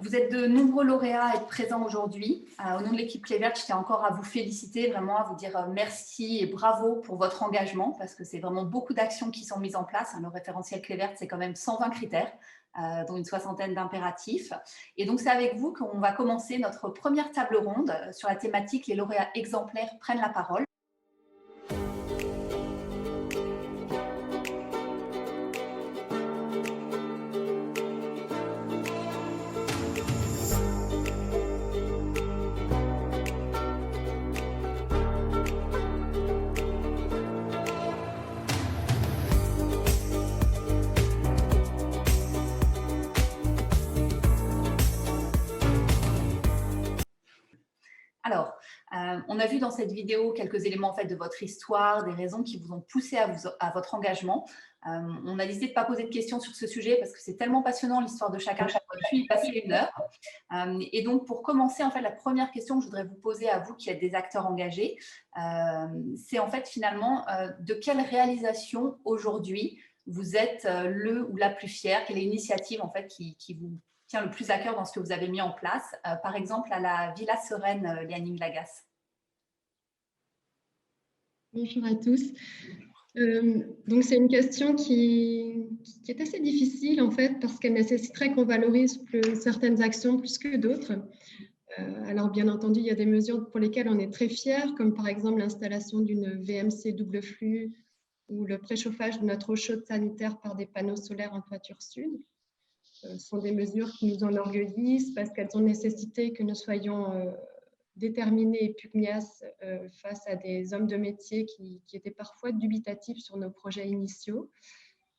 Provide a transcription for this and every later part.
Vous êtes de nombreux lauréats à être présents aujourd'hui. Au nom de l'équipe Clé Verte, je tiens encore à vous féliciter, vraiment à vous dire merci et bravo pour votre engagement, parce que c'est vraiment beaucoup d'actions qui sont mises en place. Le référentiel Clé Verte, c'est quand même 120 critères, dont une soixantaine d'impératifs. Et donc, c'est avec vous qu'on va commencer notre première table ronde sur la thématique « Les lauréats exemplaires prennent la parole ». Alors, on a vu dans cette vidéo quelques éléments en fait, de votre histoire, des raisons qui vous ont poussé à votre engagement. On a décidé de ne pas poser de questions sur ce sujet parce que c'est tellement passionnant l'histoire de chacun, j'ai pu y passer une heure. Et donc, pour commencer, en fait, la première question que je voudrais vous poser à vous qui êtes des acteurs engagés, c'est en fait finalement de quelle réalisation aujourd'hui vous êtes le ou la plus fière? Quelle est l'initiative en fait qui vous tient le plus à cœur dans ce que vous avez mis en place, par exemple à la Villa Sereine Lianing Lagasse? Bonjour à tous. Donc c'est une question qui est assez difficile en fait parce qu'elle nécessiterait qu'on valorise certaines actions plus que d'autres. Alors bien entendu, il y a des mesures pour lesquelles on est très fiers, comme par exemple l'installation d'une VMC double flux ou le préchauffage de notre eau chaude sanitaire par des panneaux solaires en toiture sud. Ce sont des mesures qui nous enorgueillissent parce qu'elles ont nécessité que nous soyons déterminés et pugnaces face à des hommes de métier qui étaient parfois dubitatifs sur nos projets initiaux.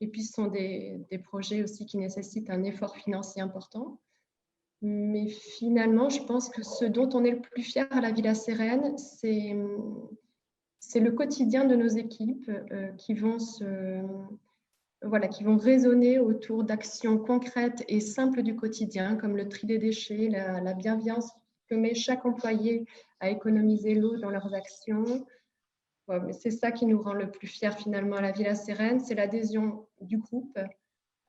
Et puis, ce sont des projets aussi qui nécessitent un effort financier important. Mais finalement, je pense que ce dont on est le plus fier à la Villa Sereine, c'est le quotidien de nos équipes qui vont qui vont raisonner autour d'actions concrètes et simples du quotidien, comme le tri des déchets, la bienveillance que met chaque employé à économiser l'eau dans leurs actions. C'est ça qui nous rend le plus fiers finalement à la Villa Sereine, c'est l'adhésion du groupe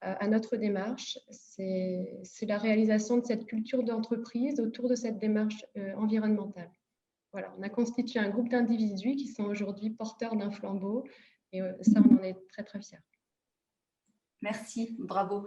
à notre démarche, c'est la réalisation de cette culture d'entreprise autour de cette démarche environnementale. Voilà, on a constitué un groupe d'individus qui sont aujourd'hui porteurs d'un flambeau et ça, on en est très, très fiers. Merci, bravo.